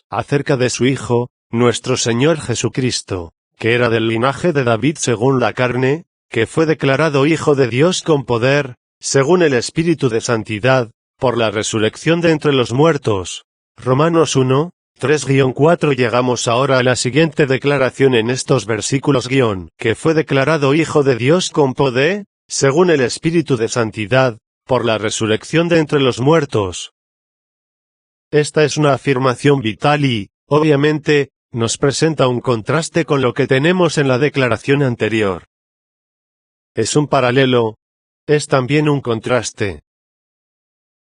acerca de su Hijo, nuestro Señor Jesucristo, que era del linaje de David según la carne, que fue declarado Hijo de Dios con poder, según el Espíritu de Santidad, por la resurrección de entre los muertos. Romanos 1, 3-4. Llegamos ahora a la siguiente declaración en estos versículos que fue declarado Hijo de Dios con poder, según el Espíritu de Santidad, por la resurrección de entre los muertos. Esta es una afirmación vital y, obviamente, nos presenta un contraste con lo que tenemos en la declaración anterior. Es un paralelo, es también un contraste.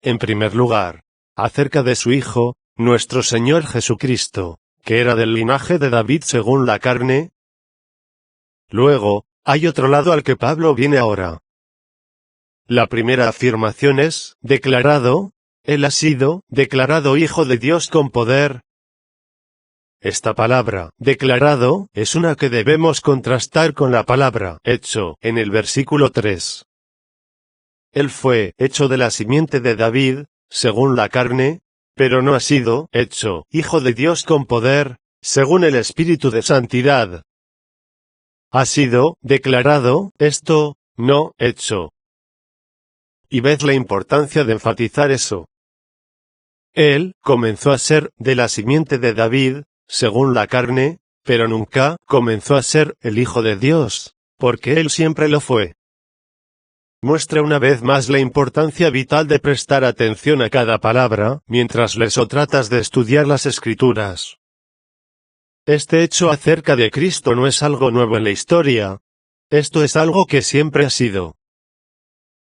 En primer lugar, acerca de su Hijo, nuestro Señor Jesucristo, que era del linaje de David según la carne. Luego, hay otro lado al que Pablo viene ahora. La primera afirmación es, declarado, Él ha sido declarado Hijo de Dios con poder. Esta palabra, declarado, es una que debemos contrastar con la palabra, hecho, en el versículo 3. Él fue hecho de la simiente de David, según la carne, pero no ha sido hecho Hijo de Dios con poder, según el Espíritu de Santidad. Ha sido declarado, esto, no hecho. Y ved la importancia de enfatizar eso. Él comenzó a ser de la simiente de David, según la carne, pero nunca comenzó a ser el Hijo de Dios, porque Él siempre lo fue. Muestra una vez más la importancia vital de prestar atención a cada palabra, mientras lees o tratas de estudiar las Escrituras. Este hecho acerca de Cristo no es algo nuevo en la historia. Esto es algo que siempre ha sido.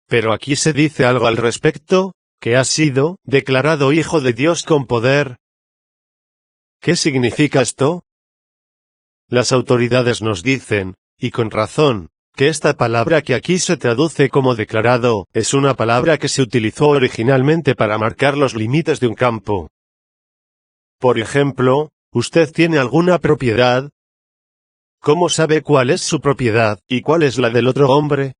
Pero aquí se dice algo al respecto, que ha sido declarado Hijo de Dios con poder. ¿Qué significa esto? Las autoridades nos dicen, y con razón, que esta palabra que aquí se traduce como declarado, es una palabra que se utilizó originalmente para marcar los límites de un campo. Por ejemplo, ¿usted tiene alguna propiedad? ¿Cómo sabe cuál es su propiedad, y cuál es la del otro hombre?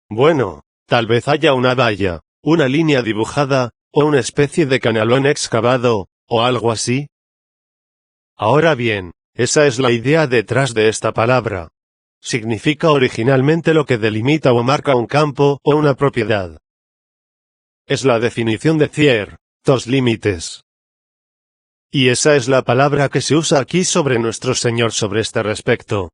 Bueno, tal vez haya una valla, una línea dibujada, o una especie de canalón excavado, o algo así. Ahora bien, esa es la idea detrás de esta palabra. Significa originalmente lo que delimita o marca un campo o una propiedad. Es la definición de ciertos límites. Y esa es la palabra que se usa aquí sobre nuestro Señor sobre este respecto.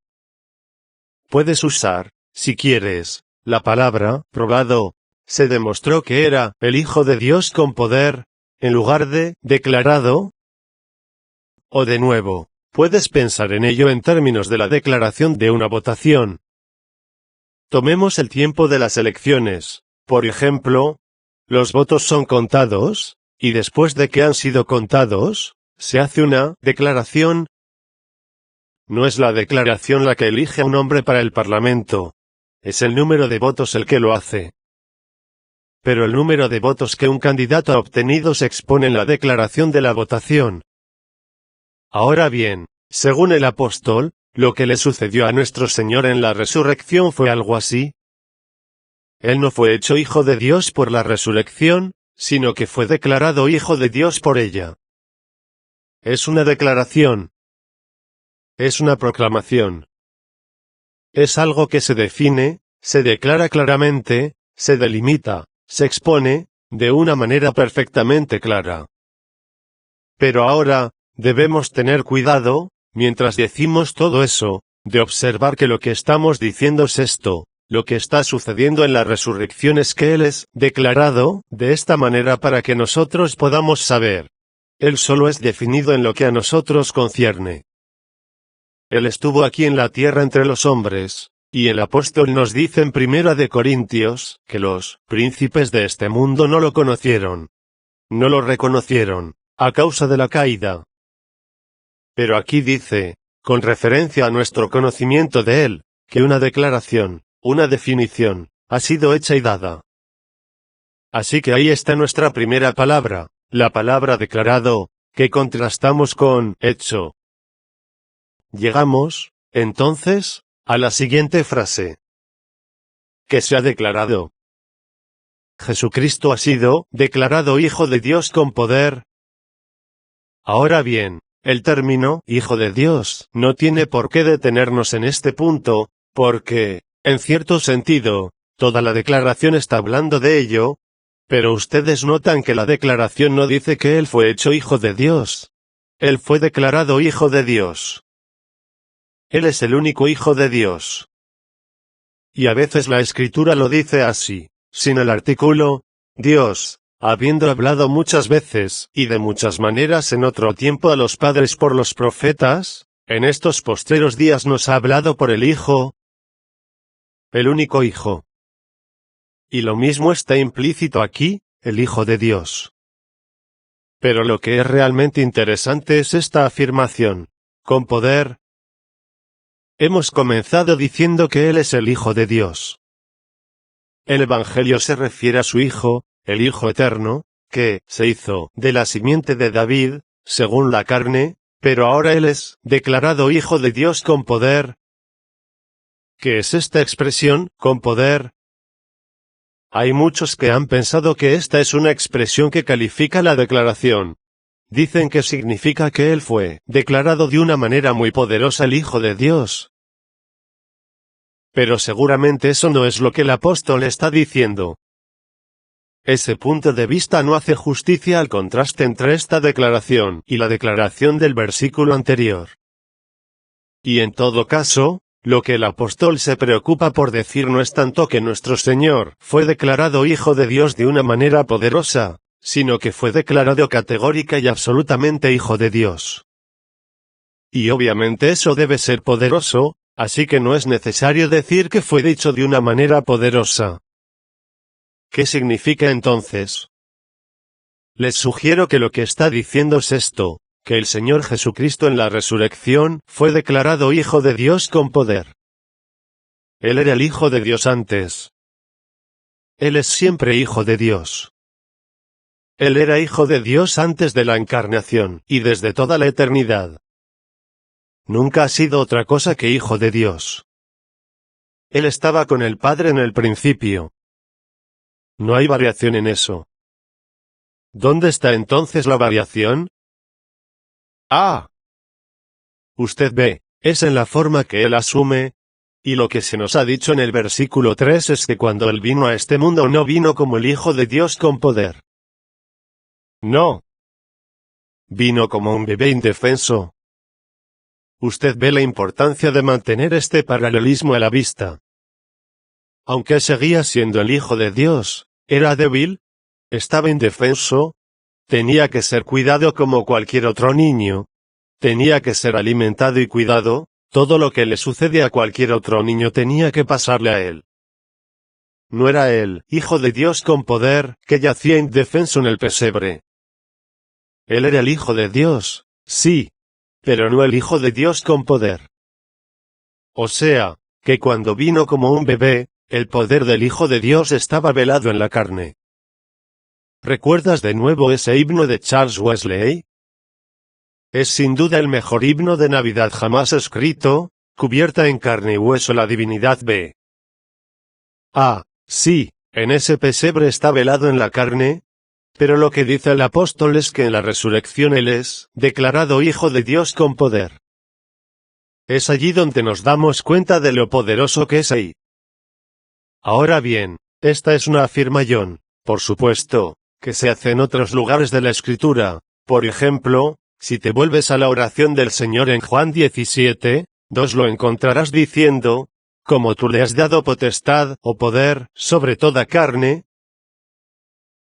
Puedes usar, si quieres, la palabra probado. Se demostró que era el Hijo de Dios con poder, en lugar de declarado. O de nuevo, puedes pensar en ello en términos de la declaración de una votación. Tomemos el tiempo de las elecciones. Por ejemplo, los votos son contados, y después de que han sido contados, se hace una declaración. No es la declaración la que elige a un hombre para el Parlamento. Es el número de votos el que lo hace. Pero el número de votos que un candidato ha obtenido se expone en la declaración de la votación. Ahora bien, según el apóstol, lo que le sucedió a nuestro Señor en la resurrección fue algo así. Él no fue hecho Hijo de Dios por la resurrección, sino que fue declarado Hijo de Dios por ella. Es una declaración. Es una proclamación. Es algo que se define, se declara claramente, se delimita, se expone, de una manera perfectamente clara. Pero ahora, debemos tener cuidado, mientras decimos todo eso, de observar que lo que estamos diciendo es esto, lo que está sucediendo en la resurrección es que Él es declarado de esta manera para que nosotros podamos saber. Él solo es definido en lo que a nosotros concierne. Él estuvo aquí en la tierra entre los hombres, y el apóstol nos dice en 1 de Corintios, que los príncipes de este mundo no lo conocieron. No lo reconocieron, a causa de la caída. Pero aquí dice, con referencia a nuestro conocimiento de Él, que una declaración, una definición, ha sido hecha y dada. Así que ahí está nuestra primera palabra, la palabra declarado, que contrastamos con hecho. Llegamos, entonces, a la siguiente frase. Que se ha declarado. Jesucristo ha sido declarado Hijo de Dios con poder. Ahora bien, el término Hijo de Dios no tiene por qué detenernos en este punto, porque, en cierto sentido, toda la declaración está hablando de ello, pero ustedes notan que la declaración no dice que Él fue hecho Hijo de Dios. Él fue declarado Hijo de Dios. Él es el único Hijo de Dios. Y a veces la Escritura lo dice así, sin el artículo, Dios, habiendo hablado muchas veces, y de muchas maneras en otro tiempo a los padres por los profetas, en estos postreros días nos ha hablado por el Hijo, el único Hijo. Y lo mismo está implícito aquí, el Hijo de Dios. Pero lo que es realmente interesante es esta afirmación, con poder. Hemos comenzado diciendo que Él es el Hijo de Dios. El Evangelio se refiere a su Hijo, el Hijo eterno, que se hizo de la simiente de David, según la carne, pero ahora Él es declarado Hijo de Dios con poder. ¿Qué es esta expresión, con poder? Hay muchos que han pensado que esta es una expresión que califica la declaración. Dicen que significa que Él fue declarado de una manera muy poderosa el Hijo de Dios. Pero seguramente eso no es lo que el apóstol está diciendo. Ese punto de vista no hace justicia al contraste entre esta declaración y la declaración del versículo anterior. Y en todo caso, lo que el apóstol se preocupa por decir no es tanto que nuestro Señor fue declarado Hijo de Dios de una manera poderosa, sino que fue declarado categórica y absolutamente Hijo de Dios. Y obviamente eso debe ser poderoso, así que no es necesario decir que fue dicho de una manera poderosa. ¿Qué significa entonces? Les sugiero que lo que está diciendo es esto, que el Señor Jesucristo en la resurrección fue declarado Hijo de Dios con poder. Él era el Hijo de Dios antes. Él es siempre Hijo de Dios. Él era Hijo de Dios antes de la encarnación, y desde toda la eternidad. Nunca ha sido otra cosa que Hijo de Dios. Él estaba con el Padre en el principio. No hay variación en eso. ¿Dónde está entonces la variación? Usted ve, es en la forma que Él asume, y lo que se nos ha dicho en el versículo 3 es que cuando Él vino a este mundo no vino como el Hijo de Dios con poder. No. Vino como un bebé indefenso. Usted ve la importancia de mantener este paralelismo a la vista. Aunque seguía siendo el Hijo de Dios, era débil, estaba indefenso, tenía que ser cuidado como cualquier otro niño, tenía que ser alimentado y cuidado, todo lo que le sucede a cualquier otro niño tenía que pasarle a él. No era él, Hijo de Dios con poder, que yacía indefenso en el pesebre. Él era el Hijo de Dios, sí, pero no el Hijo de Dios con poder. O sea, que cuando vino como un bebé, el poder del Hijo de Dios estaba velado en la carne. ¿Recuerdas de nuevo ese himno de Charles Wesley? Es sin duda el mejor himno de Navidad jamás escrito, cubierta en carne y hueso la divinidad ve. Sí, en ese pesebre está velado en la carne, pero lo que dice el apóstol es que en la resurrección Él es declarado Hijo de Dios con poder. Es allí donde nos damos cuenta de lo poderoso que es ahí. Ahora bien, esta es una afirmación, por supuesto, que se hace en otros lugares de la Escritura. Por ejemplo, si te vuelves a la oración del Señor en Juan 17, 2 lo encontrarás diciendo, como tú le has dado potestad o poder sobre toda carne.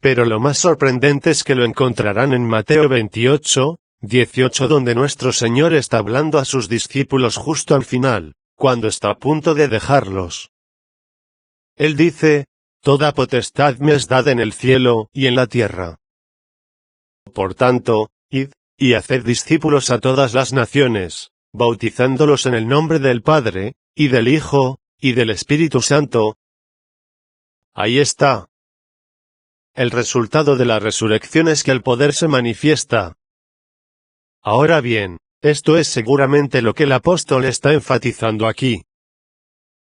Pero lo más sorprendente es que lo encontrarán en Mateo 28, 18 donde nuestro Señor está hablando a sus discípulos justo al final, cuando está a punto de dejarlos. Él dice, toda potestad me es dada en el cielo y en la tierra. Por tanto, id, y haced discípulos a todas las naciones, bautizándolos en el nombre del Padre, y del Hijo, y del Espíritu Santo. Ahí está. El resultado de la resurrección es que el poder se manifiesta. Ahora bien, esto es seguramente lo que el apóstol está enfatizando aquí.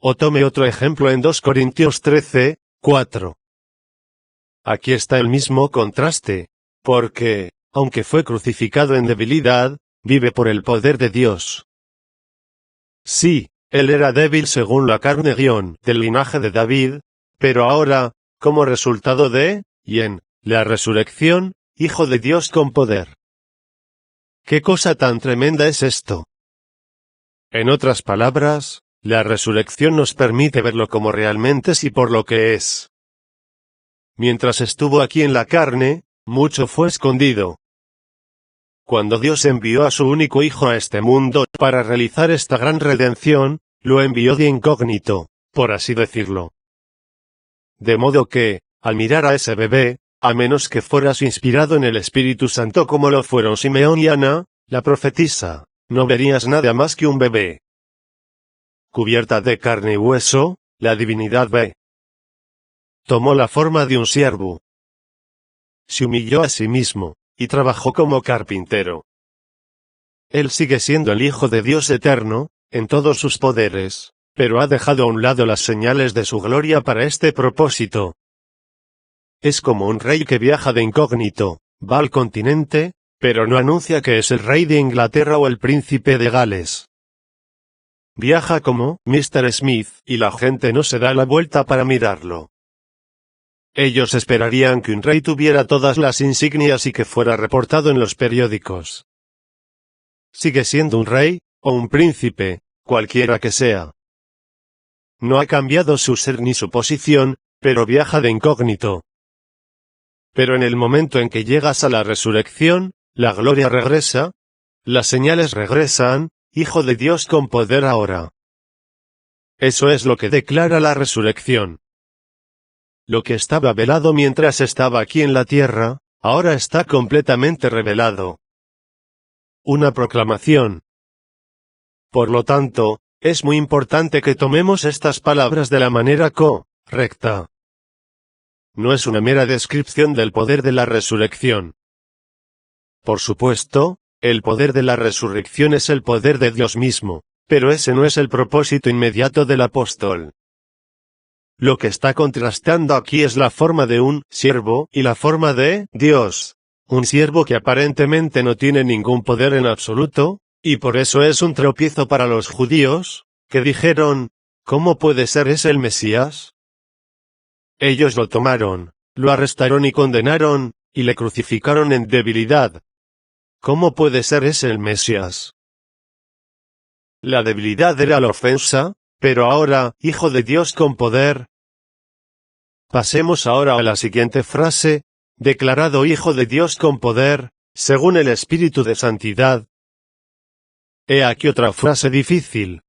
O tome otro ejemplo en 2 Corintios 13, 4. Aquí está el mismo contraste, porque, aunque fue crucificado en debilidad, vive por el poder de Dios. Sí, él era débil según la carne del linaje de David, pero ahora, como resultado de, y en, la resurrección, Hijo de Dios con poder. ¿Qué cosa tan tremenda es esto? En otras palabras, la resurrección nos permite verlo como realmente es y por lo que es. Mientras estuvo aquí en la carne, mucho fue escondido. Cuando Dios envió a su único Hijo a este mundo para realizar esta gran redención, lo envió de incógnito, por así decirlo. De modo que, al mirar a ese bebé, a menos que fueras inspirado en el Espíritu Santo como lo fueron Simeón y Ana, la profetisa, no verías nada más que un bebé. Cubierta de carne y hueso, la divinidad ve. Tomó la forma de un siervo. Se humilló a sí mismo, y trabajó como carpintero. Él sigue siendo el Hijo de Dios eterno, en todos sus poderes, pero ha dejado a un lado las señales de su gloria para este propósito. Es como un rey que viaja de incógnito, va al continente, pero no anuncia que es el rey de Inglaterra o el príncipe de Gales. Viaja como Mr. Smith, y la gente no se da la vuelta para mirarlo. Ellos esperarían que un rey tuviera todas las insignias y que fuera reportado en los periódicos. Sigue siendo un rey, o un príncipe, cualquiera que sea. No ha cambiado su ser ni su posición, pero viaja de incógnito. Pero en el momento en que llegas a la resurrección, la gloria regresa, las señales regresan, Hijo de Dios con poder ahora. Eso es lo que declara la resurrección. Lo que estaba velado mientras estaba aquí en la tierra, ahora está completamente revelado. Una proclamación. Por lo tanto, es muy importante que tomemos estas palabras de la manera correcta. No es una mera descripción del poder de la resurrección. Por supuesto, el poder de la resurrección es el poder de Dios mismo, pero ese no es el propósito inmediato del apóstol. Lo que está contrastando aquí es la forma de un siervo y la forma de Dios. Un siervo que aparentemente no tiene ningún poder en absoluto, y por eso es un tropiezo para los judíos, que dijeron, ¿cómo puede ser ese el Mesías? Ellos lo tomaron, lo arrestaron y condenaron, y le crucificaron en debilidad. ¿Cómo puede ser ese el Mesías? La debilidad era la ofensa, pero ahora, Hijo de Dios con poder. Pasemos ahora a la siguiente frase, declarado Hijo de Dios con poder, según el Espíritu de Santidad. He aquí otra frase difícil.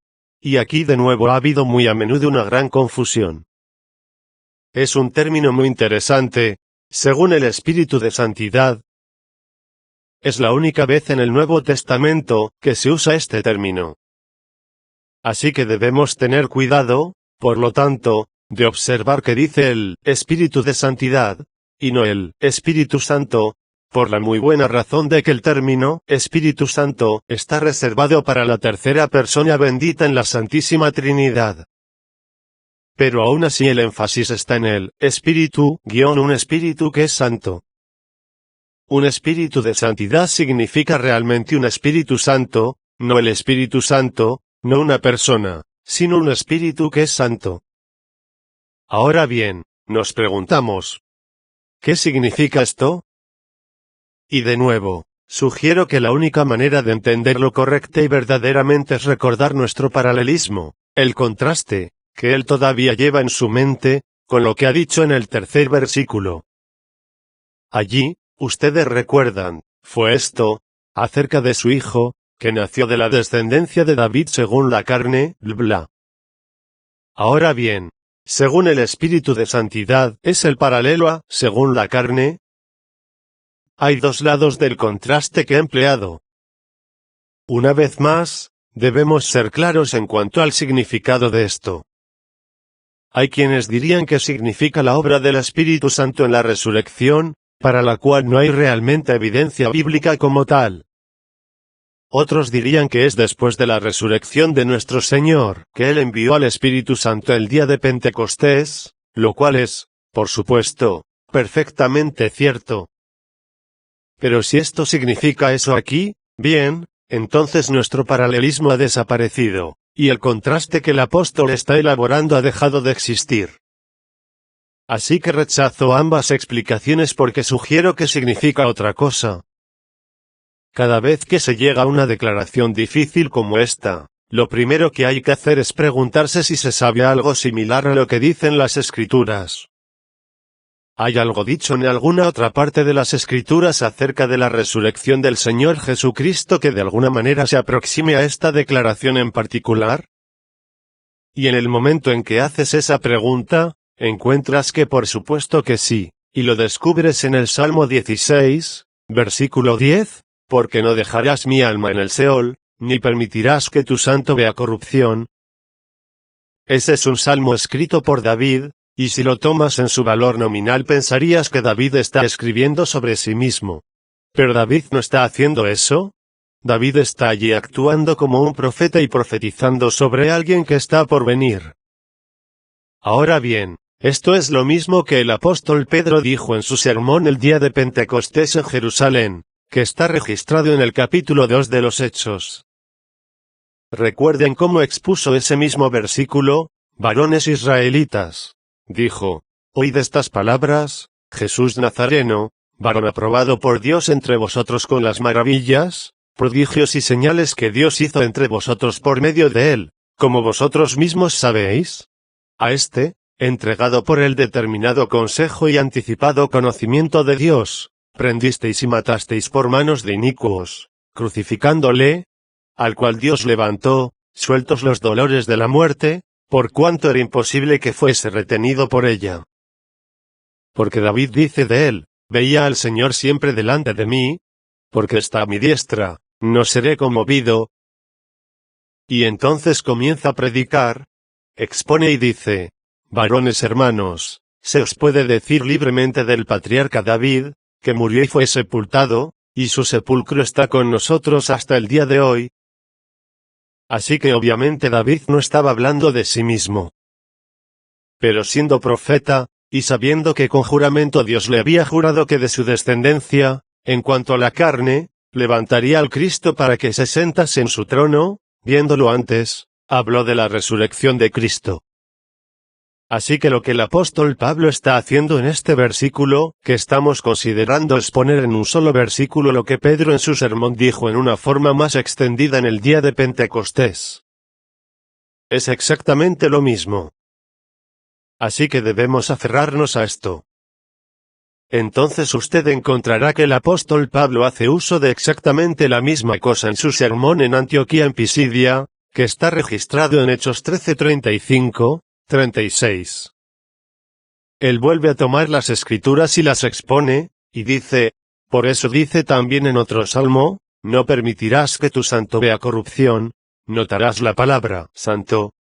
Y aquí de nuevo ha habido muy a menudo una gran confusión. Es un término muy interesante, según el Espíritu de Santidad. Es la única vez en el Nuevo Testamento que se usa este término. Así que debemos tener cuidado, por lo tanto, de observar que dice el Espíritu de Santidad, y no el Espíritu Santo, por la muy buena razón de que el término Espíritu Santo está reservado para la tercera persona bendita en la Santísima Trinidad. Pero aún así el énfasis está en el Espíritu, un Espíritu que es santo. Un Espíritu de Santidad significa realmente un Espíritu Santo, no el Espíritu Santo, no una persona, sino un Espíritu que es santo. Ahora bien, nos preguntamos, ¿qué significa esto? Y de nuevo, sugiero que la única manera de entenderlo correcta y verdaderamente es recordar nuestro paralelismo, el contraste, que él todavía lleva en su mente, con lo que ha dicho en el tercer versículo. Allí, ustedes recuerdan, fue esto, acerca de su hijo, que nació de la descendencia de David según la carne, bla. Ahora bien, según el Espíritu de Santidad, es el paralelo a, según la carne. Hay dos lados del contraste que he empleado. Una vez más, debemos ser claros en cuanto al significado de esto. Hay quienes dirían que significa la obra del Espíritu Santo en la resurrección, para la cual no hay realmente evidencia bíblica como tal. Otros dirían que es después de la resurrección de nuestro Señor, que Él envió al Espíritu Santo el día de Pentecostés, lo cual es, por supuesto, perfectamente cierto. Pero si esto significa eso aquí, bien, entonces nuestro paralelismo ha desaparecido, y el contraste que el apóstol está elaborando ha dejado de existir. Así que rechazo ambas explicaciones porque sugiero que significa otra cosa. Cada vez que se llega a una declaración difícil como esta, lo primero que hay que hacer es preguntarse si se sabe algo similar a lo que dicen las Escrituras. ¿Hay algo dicho en alguna otra parte de las Escrituras acerca de la resurrección del Señor Jesucristo que de alguna manera se aproxime a esta declaración en particular? Y en el momento en que haces esa pregunta, encuentras que por supuesto que sí, y lo descubres en el Salmo 16, versículo 10, porque no dejarás mi alma en el Seol, ni permitirás que tu santo vea corrupción. Ese es un salmo escrito por David, y si lo tomas en su valor nominal pensarías que David está escribiendo sobre sí mismo. Pero David no está haciendo eso. David está allí actuando como un profeta y profetizando sobre alguien que está por venir. Ahora bien, esto es lo mismo que el apóstol Pedro dijo en su sermón el día de Pentecostés en Jerusalén, que está registrado en el capítulo 2 de los Hechos. Recuerden cómo expuso ese mismo versículo: varones israelitas. Dijo: oíd estas palabras, Jesús Nazareno, varón aprobado por Dios entre vosotros con las maravillas, prodigios y señales que Dios hizo entre vosotros por medio de él, como vosotros mismos sabéis. A este, entregado por el determinado consejo y anticipado conocimiento de Dios, prendisteis y matasteis por manos de inicuos, crucificándole, al cual Dios levantó, sueltos los dolores de la muerte, por cuanto era imposible que fuese retenido por ella. Porque David dice de él: veía al Señor siempre delante de mí, porque está a mi diestra, no seré conmovido. Y entonces comienza a predicar, expone y dice: varones hermanos, se os puede decir libremente del patriarca David, que murió y fue sepultado, y su sepulcro está con nosotros hasta el día de hoy. Así que obviamente David no estaba hablando de sí mismo. Pero siendo profeta, y sabiendo que con juramento Dios le había jurado que de su descendencia, en cuanto a la carne, levantaría al Cristo para que se sentase en su trono, viéndolo antes, habló de la resurrección de Cristo. Así que lo que el apóstol Pablo está haciendo en este versículo, que estamos considerando, es poner en un solo versículo lo que Pedro en su sermón dijo en una forma más extendida en el día de Pentecostés. Es exactamente lo mismo. Así que debemos aferrarnos a esto. Entonces usted encontrará que el apóstol Pablo hace uso de exactamente la misma cosa en su sermón en Antioquía en Pisidia, que está registrado en Hechos 13:35, 36. Él vuelve a tomar las Escrituras y las expone, y dice: por eso dice también en otro salmo: no permitirás que tu santo vea corrupción. Notarás la palabra santo.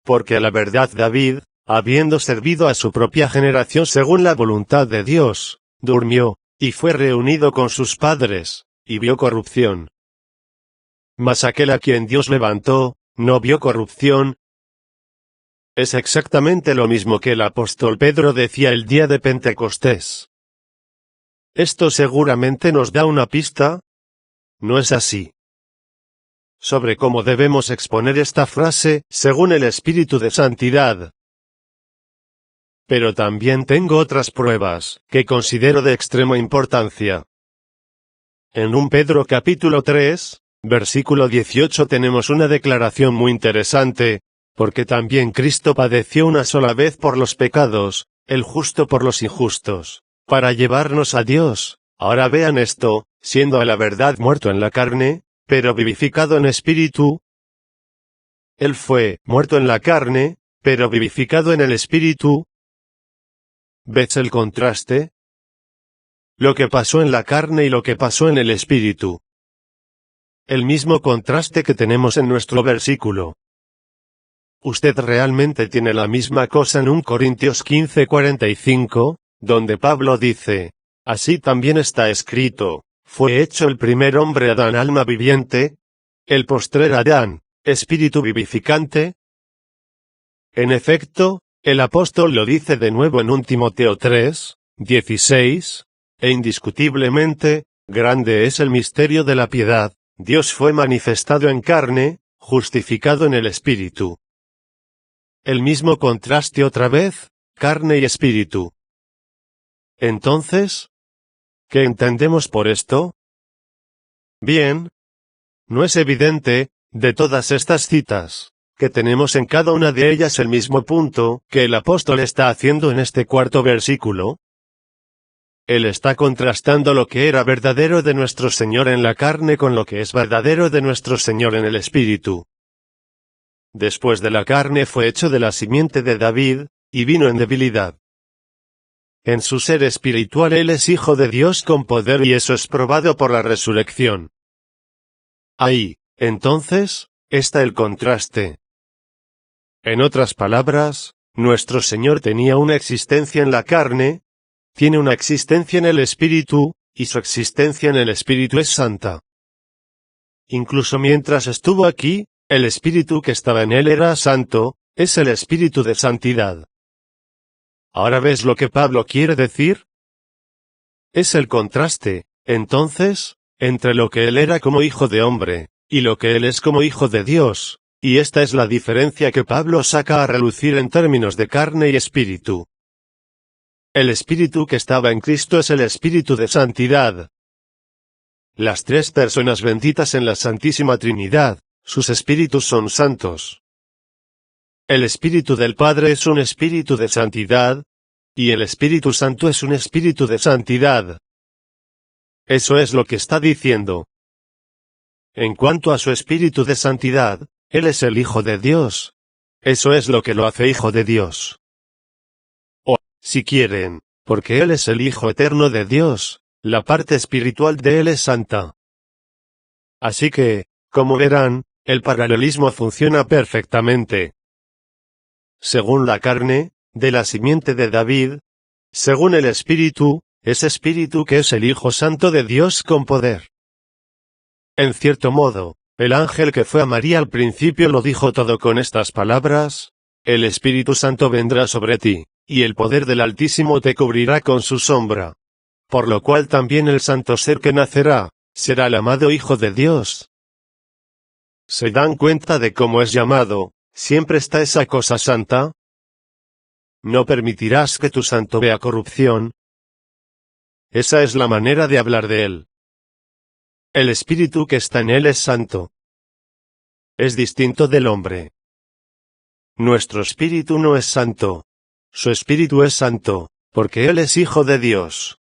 Porque a la verdad David, habiendo servido a su propia generación según la voluntad de Dios, durmió, y fue reunido con sus padres, y vio corrupción. Mas aquel a quien Dios levantó, no vio corrupción. Es exactamente lo mismo que el apóstol Pedro decía el día de Pentecostés. Esto seguramente nos da una pista. ¿No es así? Sobre cómo debemos exponer esta frase, según el Espíritu de Santidad. Pero también tengo otras pruebas, que considero de extrema importancia. En 1 Pedro capítulo 3, versículo 18 tenemos una declaración muy interesante, porque también Cristo padeció una sola vez por los pecados, el justo por los injustos, para llevarnos a Dios. Ahora vean esto, siendo a la verdad muerto en la carne, pero vivificado en espíritu. Él fue muerto en la carne, pero vivificado en el espíritu. ¿Ves el contraste? Lo que pasó en la carne y lo que pasó en el espíritu. El mismo contraste que tenemos en nuestro versículo. Usted realmente tiene la misma cosa en 1 Corintios 15:45, donde Pablo dice: así también está escrito, fue hecho el primer hombre Adán alma viviente, el postrer Adán, espíritu vivificante. En efecto, el apóstol lo dice de nuevo en 1 Timoteo 3:16, e indiscutiblemente, Grande es el misterio de la piedad, Dios fue manifestado en carne, justificado en el Espíritu. El mismo contraste otra vez, carne y espíritu. Entonces, ¿qué entendemos por esto? Bien. ¿No es evidente, de todas estas citas, que tenemos en cada una de ellas el mismo punto que el apóstol está haciendo en este cuarto versículo? Él está contrastando lo que era verdadero de nuestro Señor en la carne con lo que es verdadero de nuestro Señor en el Espíritu. Después de la carne fue hecho de la simiente de David, y vino en debilidad. En su ser espiritual Él es Hijo de Dios con poder y eso es probado por la resurrección. Ahí, entonces, está el contraste. En otras palabras, nuestro Señor tenía una existencia en la carne, tiene una existencia en el Espíritu, y su existencia en el Espíritu es santa. Incluso mientras estuvo aquí, el Espíritu que estaba en él era santo, es el Espíritu de santidad. ¿Ahora ves lo que Pablo quiere decir? Es el contraste, entonces, entre lo que él era como hijo de hombre, y lo que él es como hijo de Dios, y esta es la diferencia que Pablo saca a relucir en términos de carne y espíritu. El Espíritu que estaba en Cristo es el Espíritu de santidad. Las tres personas benditas en la Santísima Trinidad, sus espíritus son santos. El Espíritu del Padre es un Espíritu de santidad, y el Espíritu Santo es un Espíritu de santidad. Eso es lo que está diciendo. En cuanto a su Espíritu de santidad, Él es el Hijo de Dios. Eso es lo que lo hace Hijo de Dios. O, si quieren, porque Él es el Hijo eterno de Dios, la parte espiritual de Él es santa. Así que, como verán, el paralelismo funciona perfectamente. Según la carne, de la simiente de David, según el Espíritu, ese Espíritu que es el Hijo Santo de Dios con poder. En cierto modo, el ángel que fue a María al principio lo dijo todo con estas palabras: el Espíritu Santo vendrá sobre ti, y el poder del Altísimo te cubrirá con su sombra. Por lo cual también el santo ser que nacerá, será el amado Hijo de Dios. ¿Se dan cuenta de cómo es llamado? ¿Siempre está esa cosa santa? No permitirás que tu santo vea corrupción. Esa es la manera de hablar de él. El espíritu que está en él es santo. Es distinto del hombre. Nuestro espíritu no es santo. Su espíritu es santo, porque él es Hijo de Dios.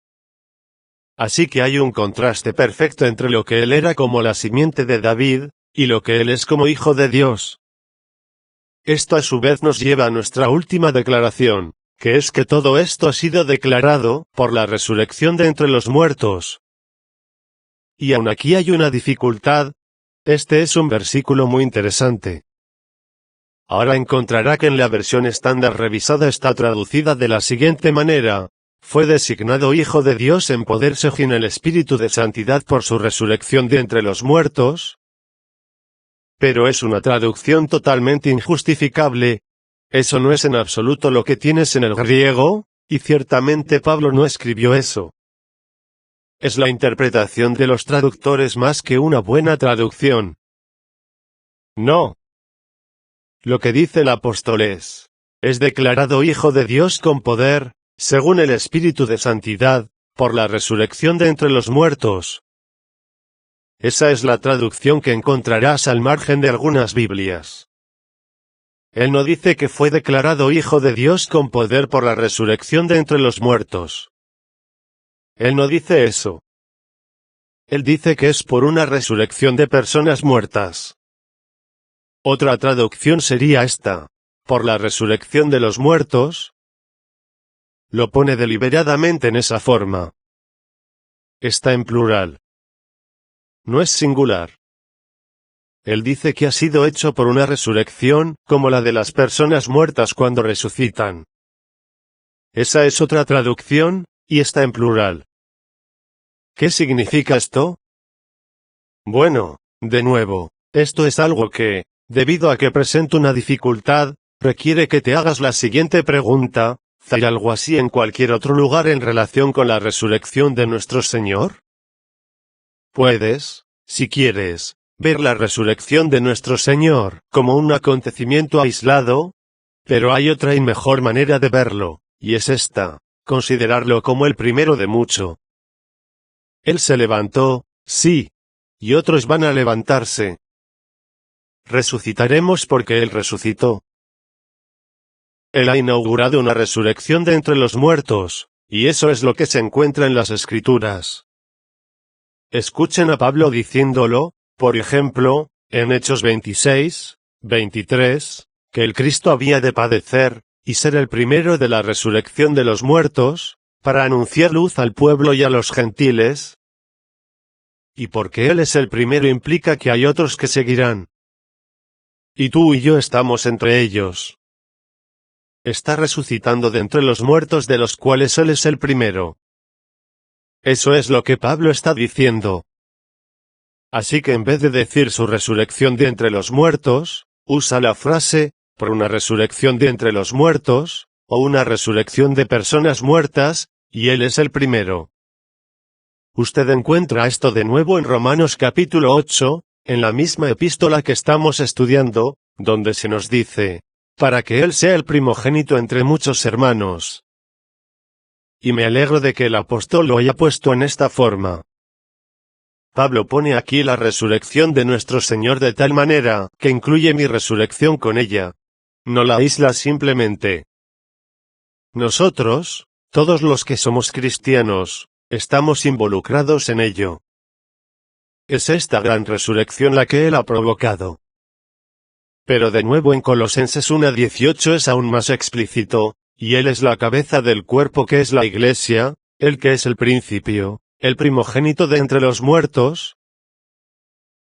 Así que hay un contraste perfecto entre lo que él era como la simiente de David, y lo que él es como Hijo de Dios. Esto a su vez nos lleva a nuestra última declaración, que es que todo esto ha sido declarado por la resurrección de entre los muertos. Y aún aquí hay una dificultad. Este es un versículo muy interesante. Ahora encontrará que en la versión estándar revisada está traducida de la siguiente manera: fue designado Hijo de Dios en poder según el Espíritu de santidad por su resurrección de entre los muertos. Pero es una traducción totalmente injustificable. Eso no es en absoluto lo que tienes en el griego, y ciertamente Pablo no escribió eso. Es la interpretación de los traductores más que una buena traducción. No. Lo que dice el apóstol es declarado Hijo de Dios con poder, según el Espíritu de santidad, por la resurrección de entre los muertos. Esa es la traducción que encontrarás al margen de algunas Biblias. Él no dice que fue declarado Hijo de Dios con poder por la resurrección de entre los muertos. Él no dice eso. Él dice que es por una resurrección de personas muertas. Otra traducción sería esta: por la resurrección de los muertos. Lo pone deliberadamente en esa forma. Está en plural. No es singular. Él dice que ha sido hecho por una resurrección, como la de las personas muertas cuando resucitan. Esa es otra traducción, y está en plural. ¿Qué significa esto? Bueno, de nuevo, esto es algo que, debido a que presenta una dificultad, requiere que te hagas la siguiente pregunta: ¿hay algo así en cualquier otro lugar en relación con la resurrección de nuestro Señor? Puedes, si quieres, ver la resurrección de nuestro Señor como un acontecimiento aislado, pero hay otra y mejor manera de verlo, y es esta: considerarlo como el primero de mucho. Él se levantó, sí, y otros van a levantarse. Resucitaremos porque Él resucitó. Él ha inaugurado una resurrección de entre los muertos, y eso es lo que se encuentra en las Escrituras. Escuchen a Pablo diciéndolo, por ejemplo, en Hechos 26, 23, que el Cristo había de padecer, y ser el primero de la resurrección de los muertos, para anunciar luz al pueblo y a los gentiles. Y porque Él es el primero implica que hay otros que seguirán. Y tú y yo estamos entre ellos. Está resucitando de entre los muertos de los cuales Él es el primero. Eso es lo que Pablo está diciendo. Así que en vez de decir su resurrección de entre los muertos, usa la frase, por una resurrección de entre los muertos, o una resurrección de personas muertas, y Él es el primero. Usted encuentra esto de nuevo en Romanos capítulo 8, en la misma epístola que estamos estudiando, donde se nos dice, para que Él sea el primogénito entre muchos hermanos. Y me alegro de que el apóstol lo haya puesto en esta forma. Pablo pone aquí la resurrección de nuestro Señor de tal manera, que incluye mi resurrección con ella. No la aísla simplemente. Nosotros, todos los que somos cristianos, estamos involucrados en ello. Es esta gran resurrección la que Él ha provocado. Pero de nuevo en Colosenses 1:18 es aún más explícito, y Él es la cabeza del cuerpo que es la Iglesia, Él que es el principio, el primogénito de entre los muertos.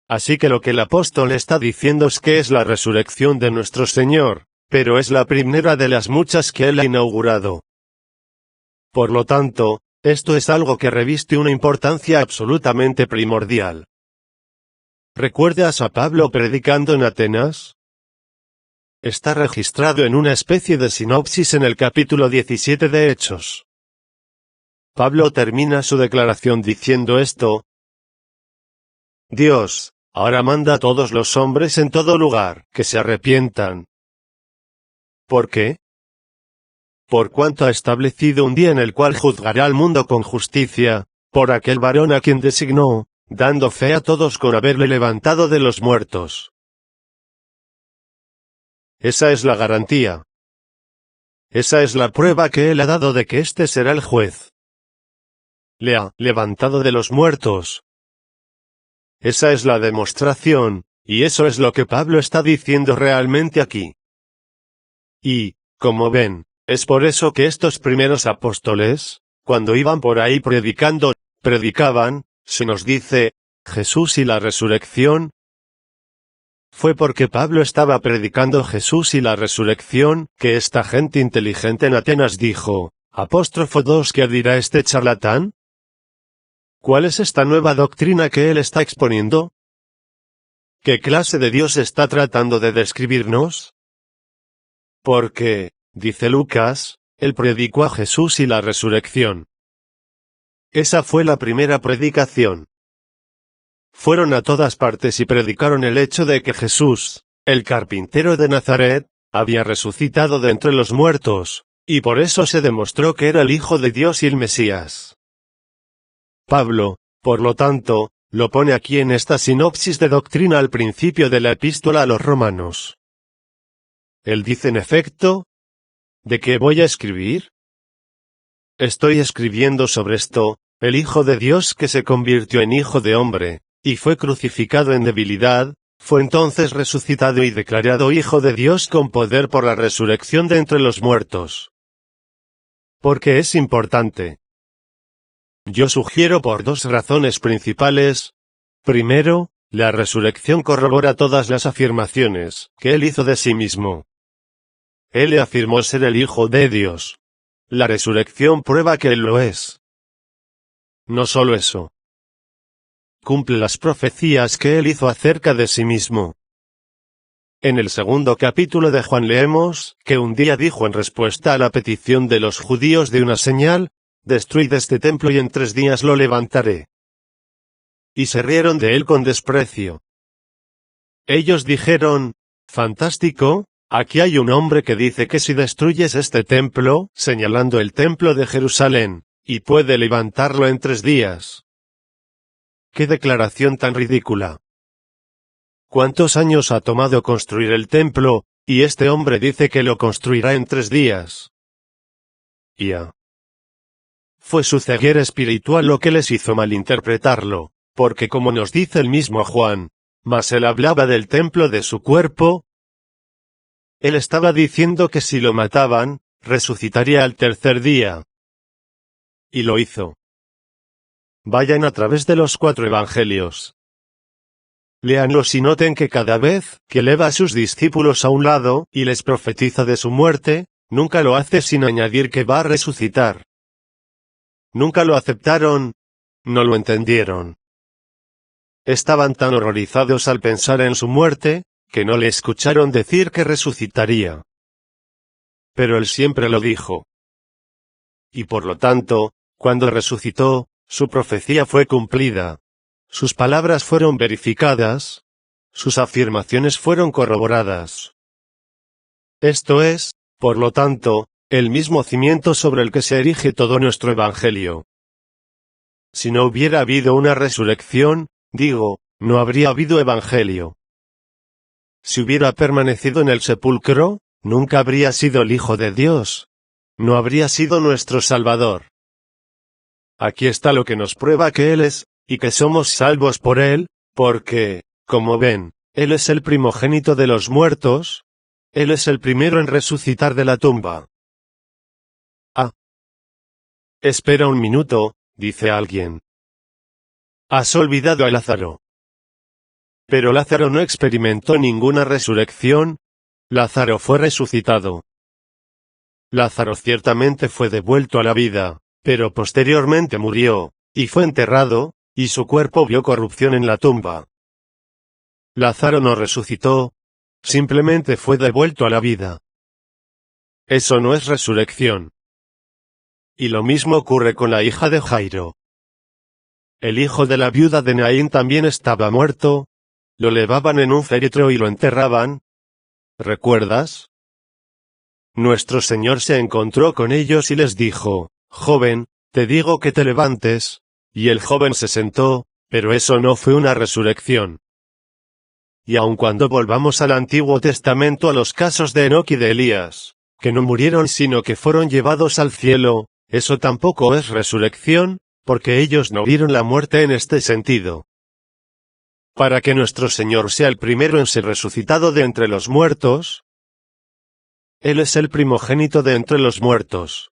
Así que lo que el apóstol está diciendo es que es la resurrección de nuestro Señor, pero es la primera de las muchas que Él ha inaugurado. Por lo tanto, esto es algo que reviste una importancia absolutamente primordial. ¿Recuerdas a Pablo predicando en Atenas? Está registrado en una especie de sinopsis en el capítulo 17 de Hechos. Pablo termina su declaración diciendo esto: Dios, ahora manda a todos los hombres en todo lugar, que se arrepientan. ¿Por qué? Por cuanto ha establecido un día en el cual juzgará al mundo con justicia, por aquel varón a quien designó, dando fe a todos con haberle levantado de los muertos. Esa es la garantía. Esa es la prueba que Él ha dado de que éste será el juez. Le ha levantado de los muertos. Esa es la demostración, y eso es lo que Pablo está diciendo realmente aquí. Y, como ven, es por eso que estos primeros apóstoles, cuando iban por ahí predicaban, se nos dice, Jesús y la resurrección. Fue porque Pablo estaba predicando Jesús y la resurrección, que esta gente inteligente en Atenas dijo, apóstrofo 2, ¿qué dirá este charlatán? ¿Cuál es esta nueva doctrina que él está exponiendo? ¿Qué clase de Dios está tratando de describirnos? Porque, dice Lucas, él predicó a Jesús y la resurrección. Esa fue la primera predicación. Fueron a todas partes y predicaron el hecho de que Jesús, el carpintero de Nazaret, había resucitado de entre los muertos, y por eso se demostró que era el Hijo de Dios y el Mesías. Pablo, por lo tanto, lo pone aquí en esta sinopsis de doctrina al principio de la epístola a los romanos. Él dice en efecto, ¿de qué voy a escribir? Estoy escribiendo sobre esto, el Hijo de Dios que se convirtió en Hijo de hombre, y fue crucificado en debilidad, fue entonces resucitado y declarado Hijo de Dios con poder por la resurrección de entre los muertos. Porque es importante. Yo sugiero por dos razones principales. Primero, la resurrección corrobora todas las afirmaciones que él hizo de sí mismo. Él le afirmó ser el Hijo de Dios. La resurrección prueba que él lo es. No solo eso. Cumple las profecías que él hizo acerca de sí mismo. En el segundo capítulo de Juan leemos, que un día dijo en respuesta a la petición de los judíos de una señal, destruid este templo y en 3 días lo levantaré. y se rieron de él con desprecio. Ellos dijeron, «Fantástico, aquí hay un hombre que dice que si destruyes este templo, señalando el templo de Jerusalén, y puede levantarlo en 3 días». ¡Qué declaración tan ridícula! ¿Cuántos años ha tomado construir el templo, y este hombre dice que lo construirá en 3 días? Fue su ceguera espiritual lo que les hizo malinterpretarlo, porque como nos dice el mismo Juan, mas él hablaba del templo de su cuerpo. Él estaba diciendo que si lo mataban, resucitaría al 3er día. Y lo hizo. Vayan a través de los 4 evangelios. Léanlos y noten que cada vez que eleva a sus discípulos a un lado y les profetiza de su muerte, nunca lo hace sin añadir que va a resucitar. Nunca lo aceptaron, no lo entendieron. Estaban tan horrorizados al pensar en su muerte, que no le escucharon decir que resucitaría. Pero él siempre lo dijo. Y por lo tanto, cuando resucitó, su profecía fue cumplida. Sus palabras fueron verificadas. Sus afirmaciones fueron corroboradas. Esto es, por lo tanto, el mismo cimiento sobre el que se erige todo nuestro evangelio. Si no hubiera habido una resurrección, digo, no habría habido evangelio. Si hubiera permanecido en el sepulcro, nunca habría sido el Hijo de Dios. No habría sido nuestro Salvador. Aquí está lo que nos prueba que Él es, y que somos salvos por Él, porque, como ven, Él es el primogénito de los muertos. Él es el primero en resucitar de la tumba. Espera un minuto, dice alguien. Has olvidado a Lázaro. Pero Lázaro no experimentó ninguna resurrección. Lázaro fue resucitado. Lázaro ciertamente fue devuelto a la vida, pero posteriormente murió, y fue enterrado, y su cuerpo vio corrupción en la tumba. Lázaro no resucitó, simplemente fue devuelto a la vida. Eso no es resurrección. Y lo mismo ocurre con la hija de Jairo. El hijo de la viuda de Naín también estaba muerto. Lo llevaban en un féretro y lo enterraban. ¿Recuerdas? Nuestro Señor se encontró con ellos y les dijo, «Joven, te digo que te levantes», y el joven se sentó, pero eso no fue una resurrección. Y aun cuando volvamos al Antiguo Testamento a los casos de Enoc y de Elías, que no murieron sino que fueron llevados al cielo, eso tampoco es resurrección, porque ellos no vieron la muerte en este sentido. Para que nuestro Señor sea el primero en ser resucitado de entre los muertos, Él es el primogénito de entre los muertos.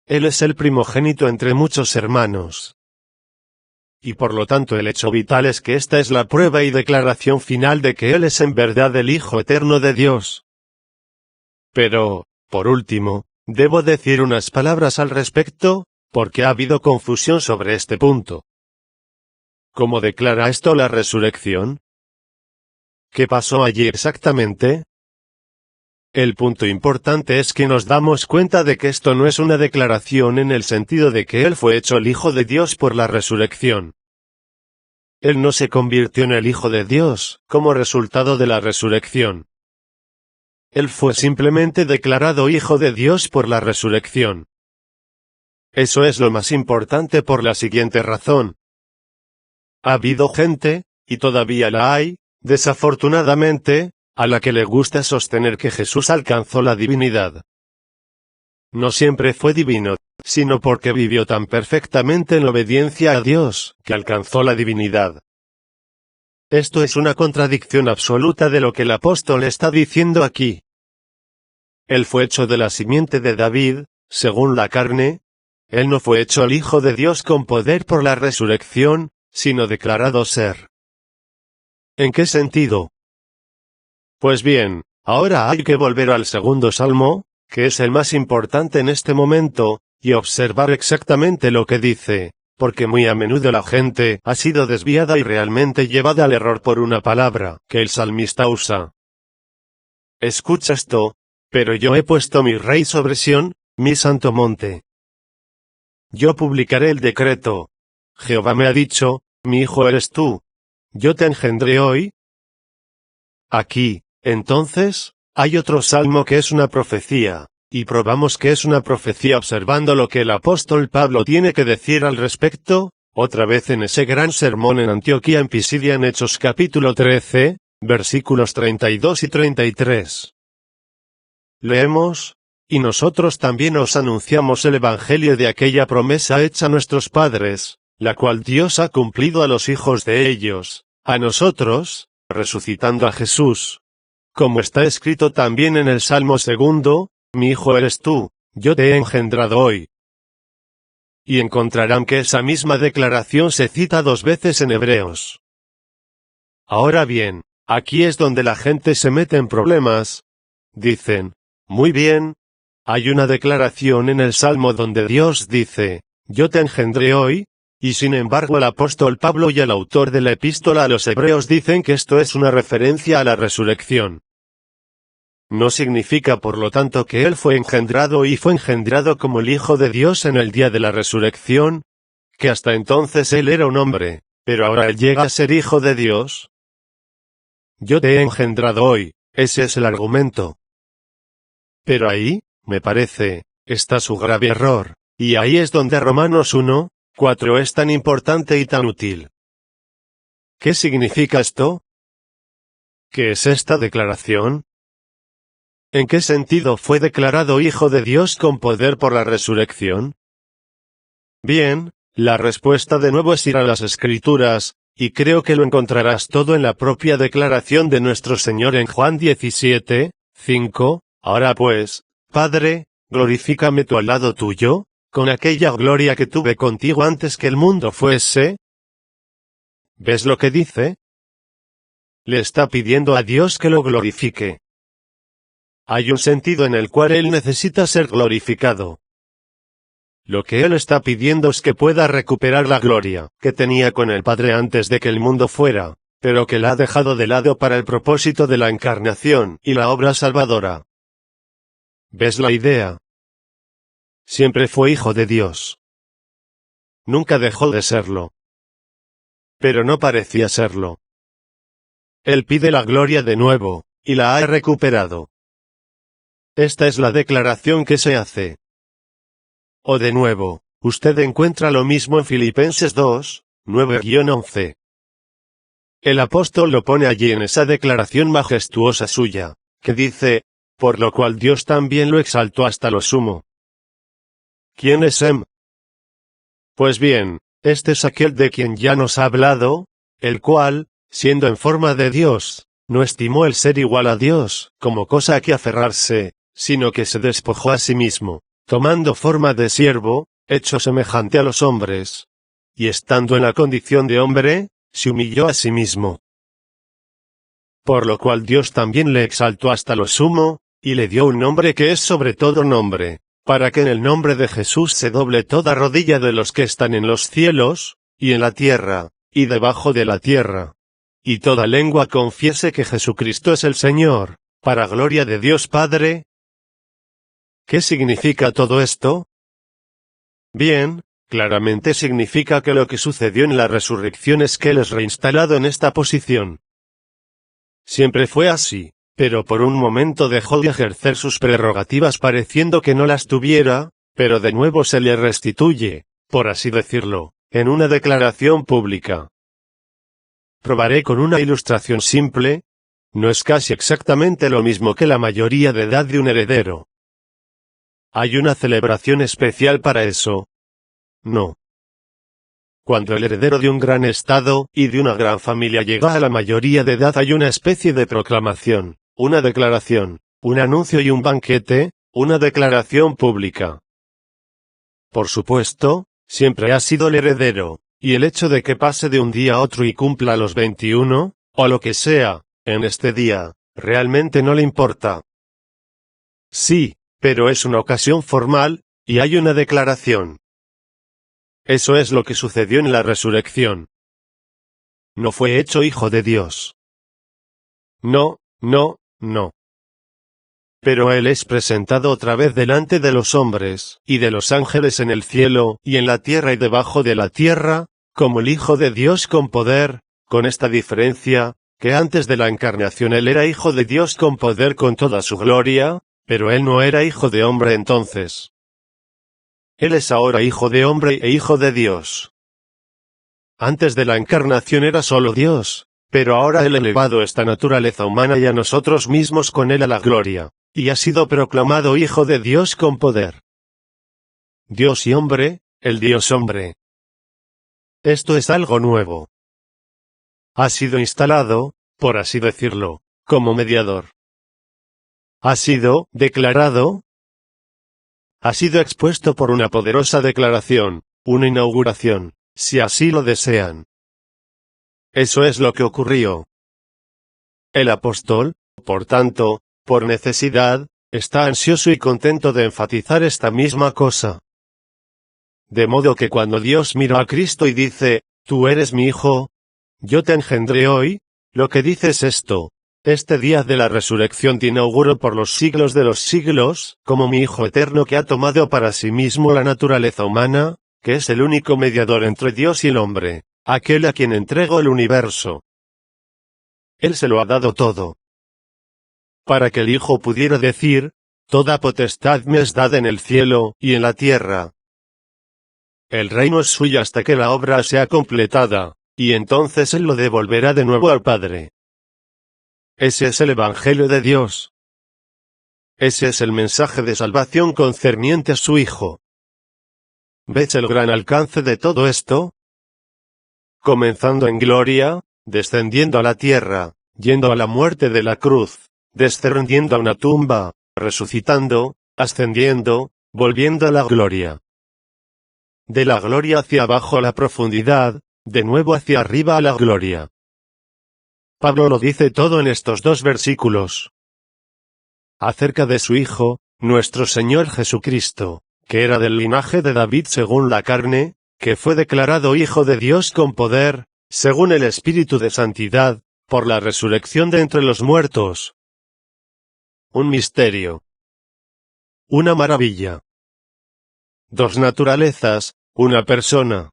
Él es el primogénito entre muchos hermanos. Y por lo tanto el hecho vital es que esta es la prueba y declaración final de que Él es en verdad el Hijo eterno de Dios. Pero, por último, debo decir unas palabras al respecto, porque ha habido confusión sobre este punto. ¿Cómo declara esto la resurrección? ¿Qué pasó allí exactamente? El punto importante es que nos damos cuenta de que esto no es una declaración en el sentido de que Él fue hecho el Hijo de Dios por la resurrección. Él no se convirtió en el Hijo de Dios, como resultado de la resurrección. Él fue simplemente declarado Hijo de Dios por la resurrección. Eso es lo más importante por la siguiente razón. Ha habido gente, y todavía la hay, desafortunadamente, a la que le gusta sostener que Jesús alcanzó la divinidad. No siempre fue divino, sino porque vivió tan perfectamente en obediencia a Dios, que alcanzó la divinidad. Esto es una contradicción absoluta de lo que el apóstol está diciendo aquí. Él fue hecho de la simiente de David, según la carne. Él no fue hecho el Hijo de Dios con poder por la resurrección, sino declarado ser. ¿En qué sentido? Pues bien, ahora hay que volver al segundo salmo, que es el más importante en este momento, y observar exactamente lo que dice, porque muy a menudo la gente ha sido desviada y realmente llevada al error por una palabra que el salmista usa. Escucha esto, pero yo he puesto mi rey sobre Sión, mi santo monte. Yo publicaré el decreto. Jehová me ha dicho, mi hijo eres tú. Yo te engendré hoy. Aquí, entonces, hay otro salmo que es una profecía, y probamos que es una profecía observando lo que el apóstol Pablo tiene que decir al respecto, otra vez en ese gran sermón en Antioquía en Pisidia en Hechos capítulo 13, versículos 32 y 33. Leemos: y nosotros también os anunciamos el evangelio de aquella promesa hecha a nuestros padres, la cual Dios ha cumplido a los hijos de ellos, a nosotros, resucitando a Jesús. Como está escrito también en el Salmo 2, mi hijo eres tú, yo te he engendrado hoy. Y encontrarán que esa misma declaración se cita 2 veces en Hebreos. Ahora bien, aquí es donde la gente se mete en problemas. Dicen: muy bien, hay una declaración en el Salmo donde Dios dice, yo te engendré hoy, y sin embargo el apóstol Pablo y el autor de la epístola a los Hebreos dicen que esto es una referencia a la resurrección. No significa por lo tanto que él fue engendrado y fue engendrado como el Hijo de Dios en el día de la resurrección, que hasta entonces él era un hombre, pero ahora él llega a ser Hijo de Dios. Yo te he engendrado hoy, ese es el argumento. Pero ahí, me parece, está su grave error, y ahí es donde Romanos 1:4 es tan importante y tan útil. ¿Qué significa esto? ¿Qué es esta declaración? ¿En qué sentido fue declarado Hijo de Dios con poder por la resurrección? Bien, la respuesta de nuevo es ir a las Escrituras, y creo que lo encontrarás todo en la propia declaración de nuestro Señor en Juan 17:5, ahora pues, Padre, glorifícame tú al lado tuyo, con aquella gloria que tuve contigo antes que el mundo fuese. ¿Ves lo que dice? Le está pidiendo a Dios que lo glorifique. Hay un sentido en el cual Él necesita ser glorificado. Lo que Él está pidiendo es que pueda recuperar la gloria que tenía con el Padre antes de que el mundo fuera, pero que la ha dejado de lado para el propósito de la encarnación y la obra salvadora. ¿Ves la idea? Siempre fue Hijo de Dios. Nunca dejó de serlo. Pero no parecía serlo. Él pide la gloria de nuevo, y la ha recuperado. Esta es la declaración que se hace. O de nuevo, usted encuentra lo mismo en Filipenses 2:9-11. El apóstol lo pone allí en esa declaración majestuosa suya, que dice, por lo cual Dios también lo exaltó hasta lo sumo. ¿Quién es Sem? Pues bien, este es aquel de quien ya nos ha hablado, el cual, siendo en forma de Dios, no estimó el ser igual a Dios como cosa a que aferrarse, sino que se despojó a sí mismo, tomando forma de siervo, hecho semejante a los hombres. Y estando en la condición de hombre, se humilló a sí mismo. Por lo cual Dios también le exaltó hasta lo sumo, y le dio un nombre que es sobre todo nombre, para que en el nombre de Jesús se doble toda rodilla de los que están en los cielos, y en la tierra, y debajo de la tierra. Y toda lengua confiese que Jesucristo es el Señor, para gloria de Dios Padre. ¿Qué significa todo esto? Bien, claramente significa que lo que sucedió en la resurrección es que Él es reinstalado en esta posición. Siempre fue así, pero por un momento dejó de ejercer sus prerrogativas pareciendo que no las tuviera, pero de nuevo se le restituye, por así decirlo, en una declaración pública. Probaré con una ilustración simple. No es casi exactamente lo mismo que la mayoría de edad de un heredero. ¿Hay una celebración especial para eso? No. Cuando el heredero de un gran estado y de una gran familia llega a la mayoría de edad hay una especie de proclamación, una declaración, un anuncio y un banquete, una declaración pública. Por supuesto, siempre ha sido el heredero, y el hecho de que pase de un día a otro y cumpla los 21, o lo que sea, en este día, realmente no le importa. Sí, pero es una ocasión formal, y hay una declaración. Eso es lo que sucedió en la resurrección. No fue hecho hijo de Dios. No. Pero Él es presentado otra vez delante de los hombres, y de los ángeles en el cielo, y en la tierra y debajo de la tierra, como el Hijo de Dios con poder, con esta diferencia, que antes de la encarnación Él era Hijo de Dios con poder con toda su gloria, pero Él no era Hijo de hombre entonces. Él es ahora Hijo de hombre e Hijo de Dios. Antes de la encarnación era solo Dios, pero ahora Él ha elevado esta naturaleza humana y a nosotros mismos con Él a la gloria, y ha sido proclamado Hijo de Dios con poder. Dios y hombre, el Dios hombre. Esto es algo nuevo. Ha sido instalado, por así decirlo, como mediador. Ha sido declarado. Ha sido expuesto por una poderosa declaración, una inauguración, si así lo desean. Eso es lo que ocurrió. El apóstol, por tanto, por necesidad, está ansioso y contento de enfatizar esta misma cosa. De modo que cuando Dios mira a Cristo y dice, «Tú eres mi Hijo, yo te engendré hoy», lo que dice es esto: «Este día de la resurrección te inauguro por los siglos de los siglos, como mi Hijo eterno que ha tomado para sí mismo la naturaleza humana, que es el único mediador entre Dios y el hombre, aquel a quien entrego el universo». Él se lo ha dado todo. Para que el Hijo pudiera decir, «Toda potestad me es dada en el cielo y en la tierra». El reino es suyo hasta que la obra sea completada, y entonces Él lo devolverá de nuevo al Padre. Ese es el Evangelio de Dios. Ese es el mensaje de salvación concerniente a su Hijo. ¿Ves el gran alcance de todo esto? Comenzando en gloria, descendiendo a la tierra, yendo a la muerte de la cruz, descendiendo a una tumba, resucitando, ascendiendo, volviendo a la gloria. De la gloria hacia abajo a la profundidad, de nuevo hacia arriba a la gloria. Pablo lo dice todo en estos dos versículos. Acerca de su Hijo, nuestro Señor Jesucristo, que era del linaje de David según la carne, que fue declarado Hijo de Dios con poder, según el Espíritu de Santidad, por la resurrección de entre los muertos. Un misterio. Una maravilla. Dos naturalezas, una persona.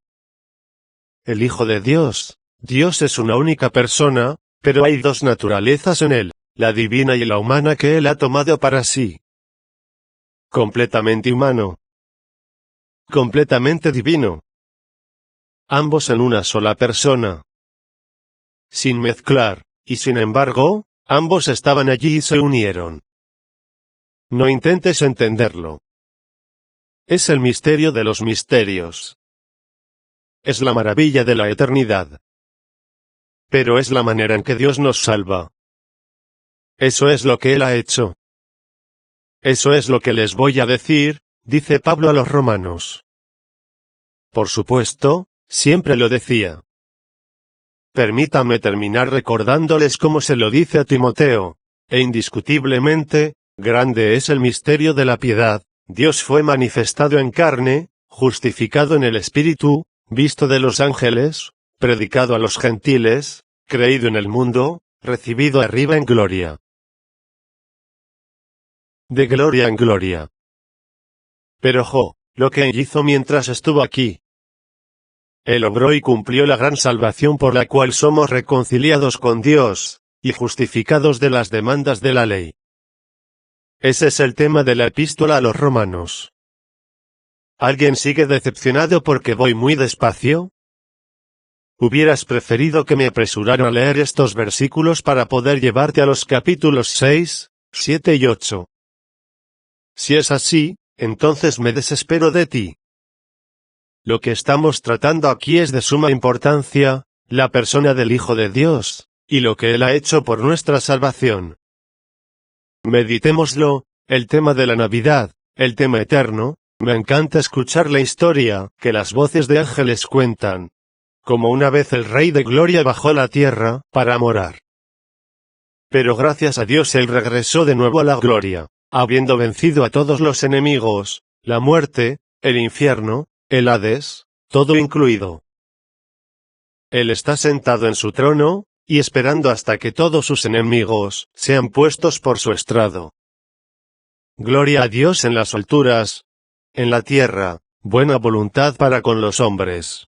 El Hijo de Dios. Dios es una única persona, pero hay dos naturalezas en Él, la divina y la humana que Él ha tomado para sí. Completamente humano. Completamente divino. Ambos en una sola persona. Sin mezclar, y sin embargo, ambos estaban allí y se unieron. No intentes entenderlo. Es el misterio de los misterios. Es la maravilla de la eternidad. Pero es la manera en que Dios nos salva. Eso es lo que Él ha hecho. Eso es lo que les voy a decir, dice Pablo a los romanos. Por supuesto, siempre lo decía. Permítame terminar recordándoles cómo se lo dice a Timoteo, e indiscutiblemente, grande es el misterio de la piedad. Dios fue manifestado en carne, justificado en el Espíritu, visto de los ángeles, predicado a los gentiles, creído en el mundo, recibido arriba en gloria. De gloria en gloria. Pero lo que Él hizo mientras estuvo aquí. Él obró y cumplió la gran salvación por la cual somos reconciliados con Dios, y justificados de las demandas de la ley. Ese es el tema de la epístola a los romanos. ¿Alguien sigue decepcionado porque voy muy despacio? ¿Hubieras preferido que me apresurara a leer estos versículos para poder llevarte a los capítulos 6, 7 y 8? Si es así, entonces me desespero de ti. Lo que estamos tratando aquí es de suma importancia, la persona del Hijo de Dios, y lo que Él ha hecho por nuestra salvación. Meditémoslo, el tema de la Navidad, el tema eterno. Me encanta escuchar la historia que las voces de ángeles cuentan. Como una vez el Rey de Gloria bajó a la tierra para morar. Pero gracias a Dios Él regresó de nuevo a la gloria, habiendo vencido a todos los enemigos, la muerte, el infierno, el Hades, todo incluido. Él está sentado en su trono, y esperando hasta que todos sus enemigos sean puestos por su estrado. Gloria a Dios en las alturas. En la tierra, buena voluntad para con los hombres.